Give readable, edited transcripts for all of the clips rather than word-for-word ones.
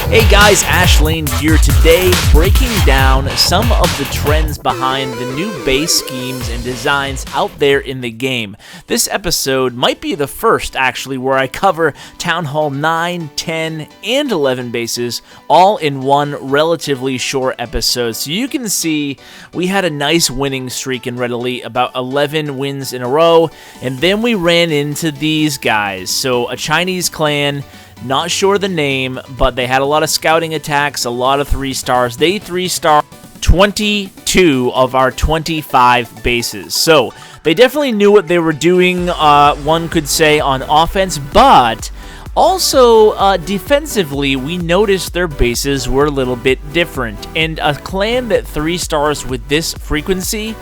Hey guys, Ash Lane here today, breaking down some of the trends behind the new base schemes and designs out there in the game. This episode might be the first, actually, where I cover Town Hall 9, 10, and 11 bases, all in one relatively short episode. So you can see we had a nice winning streak in Red Elite, about 11 wins in a row, and then we ran into these guys. So a Chinese clan, not sure the name, but they had a lot of scouting attacks, a lot of 3-stars. They 3-star 22 of our 25 bases. So they definitely knew what they were doing, one could say, on offense, but also, defensively, we noticed their bases were a little bit different. And a clan that 3-stars with this frequency,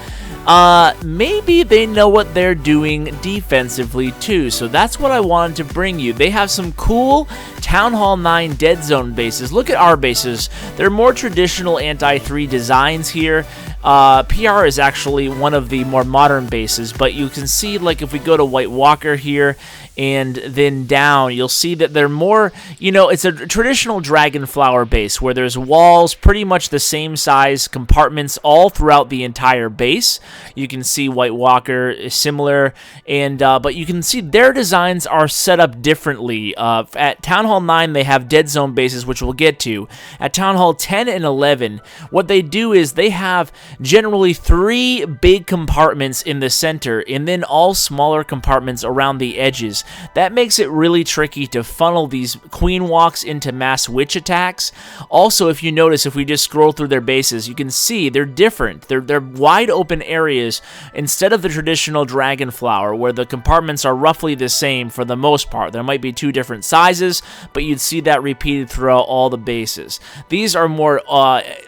maybe they know what they're doing defensively too. So that's what I wanted to bring you. They have some cool Town Hall 9 dead zone bases. Look at our bases. They're more traditional anti-3 designs here. PR is actually one of the more modern bases, but you can see, like, if we go to White Walker here and then down, you'll see that they're more, you know, it's a traditional Dragonflower base where there's walls, pretty much the same size compartments all throughout the entire base. You can see White Walker is similar, and but you can see their designs are set up differently. At Town Hall 9, they have dead zone bases, which we'll get to. At Town Hall 10 and 11, what they do is they have generally 3 big compartments in the center, and then all smaller compartments around the edges. That makes it really tricky to funnel these queen walks into mass witch attacks. Also, if you notice, if we just scroll through their bases, you can see they're different. They're wide open areas instead of the traditional Dragonflower, where the compartments are roughly the same for the most part. There might be 2 different sizes, but you'd see that repeated throughout all the bases. These are more,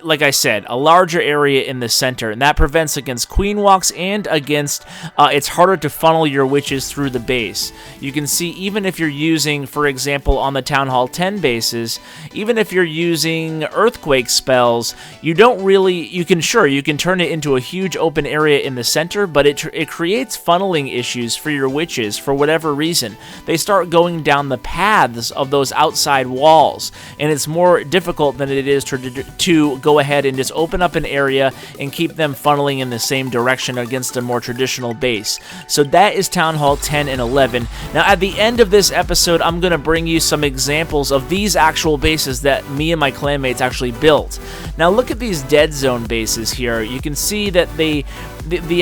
like I said, a larger area in the center, and that prevents against queen walks and against, it's harder to funnel your witches through the base. You can see, even if you're using, for example, on the Town Hall 10 bases, even if you're using earthquake spells, you don't really, you can turn it into a huge open area in the center, but it creates funneling issues for your witches for whatever reason. They start going down the paths of those outside walls, and it's more difficult than it is to go ahead and just open up an area and keep them funneling in the same direction against a more traditional base. So that is Town Hall 10 and 11. Now, at the end of this episode, I'm going to bring you some examples of these actual bases that me and my clanmates actually built. Now, look at these dead zone bases here. You can see that the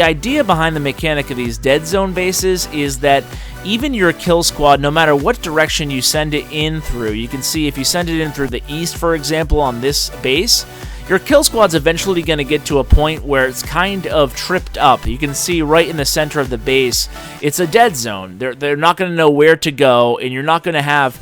idea behind the mechanic of these dead zone bases is that even your kill squad, no matter what direction you send it in through, you can see if you send it in through the east, for example, on this base, your kill squad's eventually going to get to a point where it's kind of tripped up. You can see right in the center of the base, it's a dead zone. They're not going to know where to go, and you're not going to have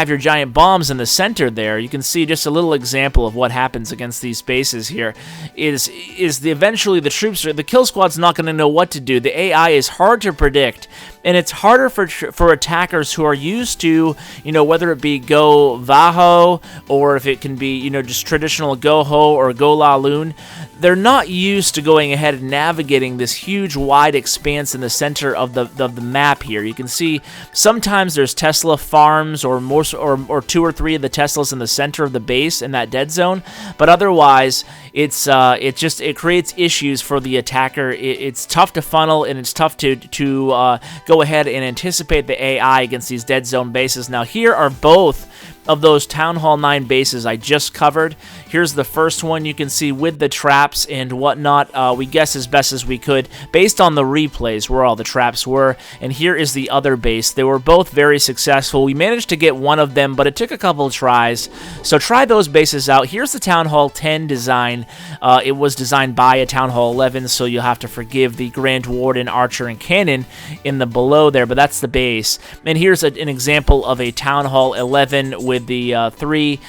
your giant bombs in the center there. You can see just a little example of what happens against these bases here. Eventually the kill squad's not going to know what to do. The AI is hard to predict, and it's harder for attackers who are used to, whether it be Go Vaho or if it can be, just traditional Go Ho or Go La Lune. They're not used to going ahead and navigating this huge wide expanse in the center of the map here. You can see sometimes there's Tesla farms or 2 or 3 of the Teslas in the center of the base in that dead zone, but otherwise it creates issues for the attacker. It's tough to funnel, and it's tough to go ahead and anticipate the AI against these dead zone bases. Now, here are both of those Town Hall 9 bases I just covered. Here's the first one you can see with the traps and whatnot. We guessed as best as we could based on the replays where all the traps were. And here is the other base. They were both very successful. We managed to get one of them, but it took a couple of tries. So try those bases out. Here's the Town Hall 10 design. It was designed by a Town Hall 11, so you'll have to forgive the Grand Warden, Archer, and Cannon in the below there, but that's the base. And here's an example of a Town Hall 11 with the 3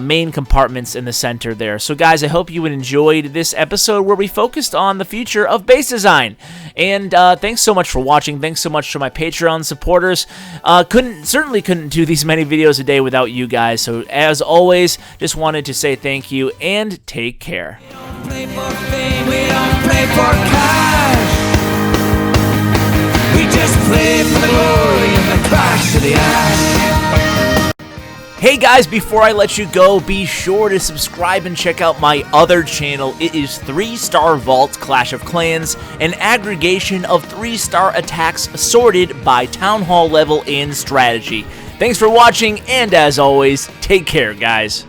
main compartments in the center there. So guys, I hope you enjoyed this episode where we focused on the future of base design. And thanks so much for watching. Thanks so much to my Patreon supporters. Certainly couldn't do these many videos a day without you guys. So as always, just wanted to say thank you and take care. play for cash. We just play for the glory and the clash of the ash. Hey guys, before I let you go, be sure to subscribe and check out my other channel. It is 3-Star Vault Clash of Clans, an aggregation of 3-star attacks sorted by Town Hall level and strategy. Thanks for watching, and as always, take care, guys.